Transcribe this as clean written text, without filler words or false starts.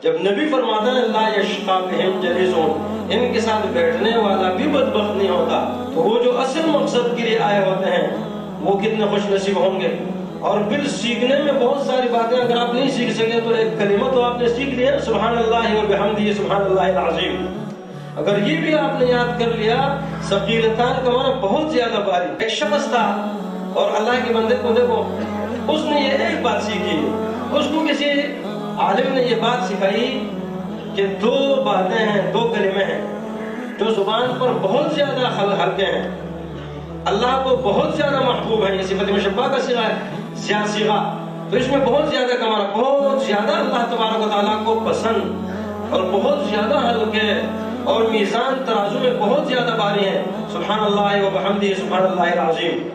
جب نبی فرماتا ہے لا یشقا بہم جلیسون، ان کے ساتھ بیٹھنے والا بھی بدبخت نہیں ہوتا، تو وہ جو اصل مقصد کے لیے آئے ہوتے ہیں وہ کتنے خوش نصیب ہوں گے۔ اور پھر سیکھنے میں بہت ساری باتیں اگر آپ نہیں سیکھ سکے تو ایک کلمہ تو آپ نے سیکھ لیا، سبحان اللہ و بحمدہ سبحان اللہ العظیم۔ اگر یہ بھی آپ نے یاد کر لیا، ثقیلتان کا معنی بہت زیادہ بھاری۔ ایک شخص تھا اور اللہ کے بندے کو دیکھو، اس نے یہ ایک بات سیکھی، اس کو کسی عالم نے یہ بات سکھائی کہ دو باتیں ہیں، دو کلمے ہیں جو زبان پر بہت زیادہ ہلکے ہیں، اللہ کو بہت زیادہ محبوب ہے۔ یہ صفت مشبہ کا صیغہ ہے، صیغہ، تو اس میں بہت زیادہ کا معنی بہت زیادہ اللہ تبارک و تعالیٰ کو پسند اور بہت زیادہ ہلکے اور میزان ترازو میں بہت زیادہ بھاری ہیں، سبحان اللہ و بحمدہ سبحان اللہ العظیم۔